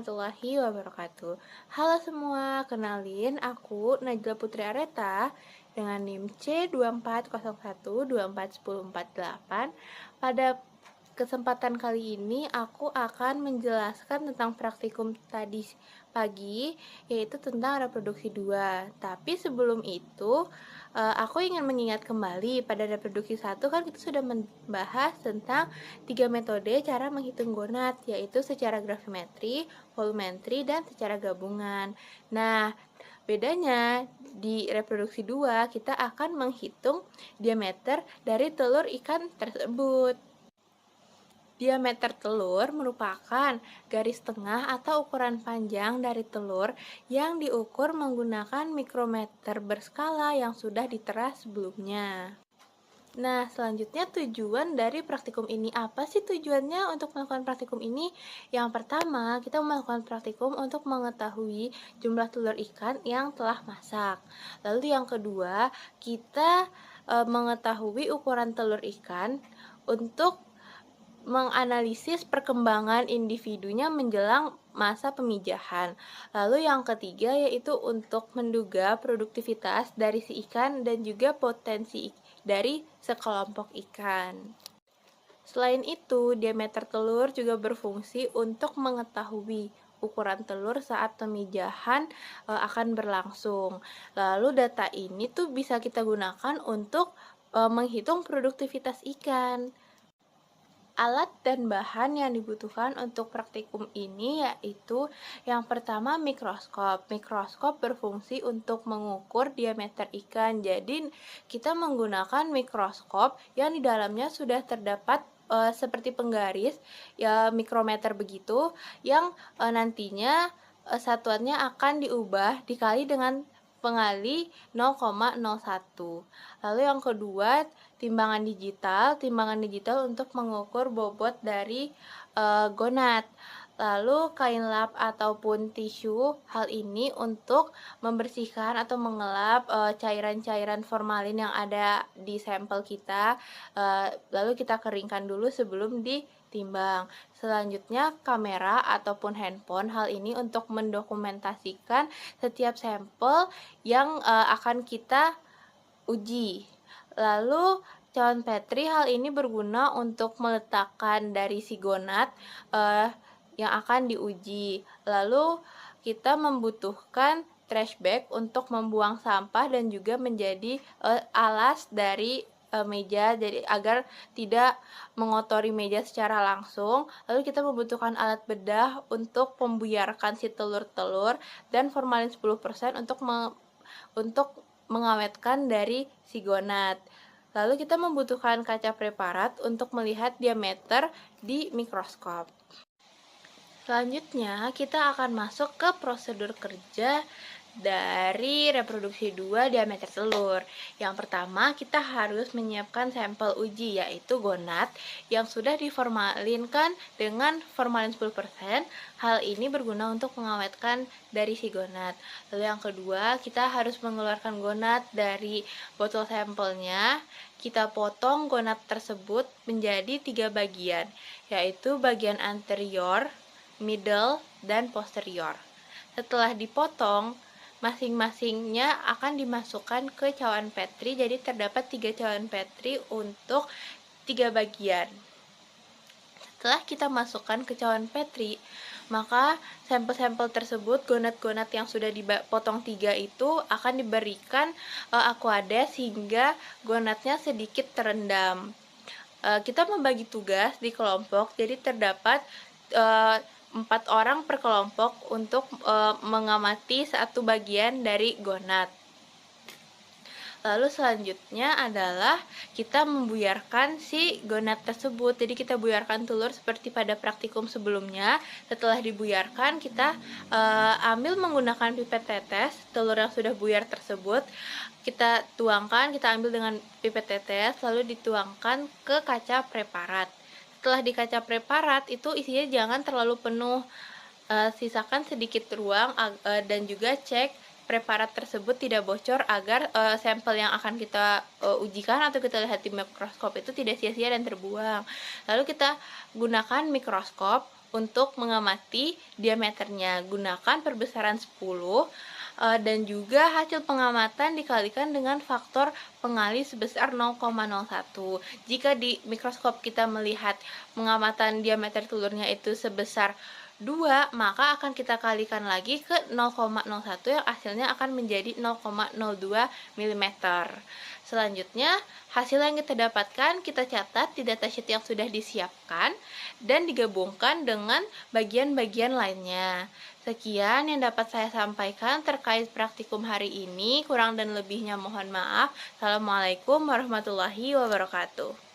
warahmatullahi wabarakatuh. Halo semua, kenalin aku Najla Putri Areta dengan NIM C2401241048. Pada kesempatan kali ini aku akan menjelaskan tentang praktikum tadi pagi, yaitu tentang reproduksi 2. Tapi sebelum itu, aku ingin mengingat kembali pada reproduksi 1 kan kita sudah membahas tentang 3 metode cara menghitung gonad, yaitu secara gravimetri, volumetri, dan secara gabungan. Nah, bedanya di reproduksi 2 kita akan menghitung diameter dari telur ikan tersebut. Diameter telur merupakan garis tengah atau ukuran panjang dari telur yang diukur menggunakan mikrometer berskala yang sudah ditera sebelumnya. Nah, selanjutnya tujuan dari praktikum ini. Apa sih tujuannya untuk melakukan praktikum ini? Yang pertama, kita melakukan praktikum untuk mengetahui jumlah telur ikan yang telah masak. Lalu yang kedua, kita mengetahui ukuran telur ikan untuk menganalisis perkembangan individunya menjelang masa pemijahan. Lalu yang ketiga yaitu untuk menduga produktivitas dari si ikan dan juga potensi dari sekelompok ikan. Selain itu, diameter telur juga berfungsi untuk mengetahui ukuran telur saat pemijahan akan berlangsung. Lalu data ini tuh bisa kita gunakan untuk menghitung produktivitas ikan. Alat dan bahan yang dibutuhkan untuk praktikum ini yaitu yang pertama mikroskop. Mikroskop berfungsi untuk mengukur diameter ikan. Jadi kita menggunakan mikroskop yang di dalamnya sudah terdapat seperti penggaris ya mikrometer begitu yang nantinya satuannya akan diubah dikali dengan pengali 0,01. Lalu yang kedua, timbangan digital. Timbangan digital untuk mengukur bobot dari gonad. Lalu kain lap ataupun tisu, hal ini untuk membersihkan atau mengelap cairan-cairan formalin yang ada di sampel kita. Lalu kita keringkan dulu sebelum ditimbang. Selanjutnya kamera ataupun handphone, hal ini untuk mendokumentasikan setiap sampel yang akan kita uji. Lalu cawan Petri, hal ini berguna untuk meletakkan dari si gonad yang akan diuji. Lalu kita membutuhkan trash bag untuk membuang sampah dan juga menjadi alas dari meja jadi agar tidak mengotori meja secara langsung. Lalu kita membutuhkan alat bedah untuk membuyarkan si telur-telur dan formalin 10% untuk mengawetkan dari si gonad. Lalu kita membutuhkan kaca preparat untuk melihat diameter di mikroskop. Selanjutnya, kita akan masuk ke prosedur kerja dari reproduksi 2 diameter telur. Yang pertama, kita harus menyiapkan sampel uji, yaitu gonad yang sudah diformalinkan dengan formalin 10%. Hal ini berguna untuk mengawetkan dari si gonad. Lalu yang kedua, kita harus mengeluarkan gonad dari botol sampelnya. Kita potong gonad tersebut menjadi 3 bagian, yaitu bagian anterior, middle, dan posterior. Setelah dipotong, masing-masingnya akan dimasukkan ke cawan Petri. Jadi terdapat 3 cawan Petri untuk 3 bagian. Setelah kita masukkan ke cawan Petri, maka sampel-sampel tersebut, gonad-gonad yang sudah dipotong 3 itu akan diberikan aquades hingga gonadnya sedikit terendam. Kita membagi tugas di kelompok, jadi terdapat 4 orang per kelompok untuk mengamati satu bagian dari gonad. Lalu selanjutnya adalah kita membuyarkan si gonad tersebut. Jadi kita buyarkan telur seperti pada praktikum sebelumnya. Setelah dibuyarkan, kita ambil menggunakan pipet tetes telur yang sudah buyar tersebut. Kita tuangkan, kita ambil dengan pipet tetes, lalu dituangkan ke kaca preparat. Setelah di kaca preparat itu isinya jangan terlalu penuh, sisakan sedikit ruang dan juga cek preparat tersebut tidak bocor agar sampel yang akan kita ujikan atau kita lihat di mikroskop itu tidak sia-sia dan terbuang. Lalu kita gunakan mikroskop untuk mengamati diameternya. Gunakan perbesaran 10 dan juga hasil pengamatan dikalikan dengan faktor pengali sebesar 0,01. Jika di mikroskop kita melihat pengamatan diameter telurnya itu sebesar 2, maka akan kita kalikan lagi ke 0,01 yang hasilnya akan menjadi 0,02 mm. Selanjutnya, hasil yang kita dapatkan kita catat di datasheet yang sudah disiapkan dan digabungkan dengan bagian-bagian lainnya. Sekian yang dapat saya sampaikan terkait praktikum hari ini. Kurang dan lebihnya mohon maaf. Assalamualaikum warahmatullahi wabarakatuh.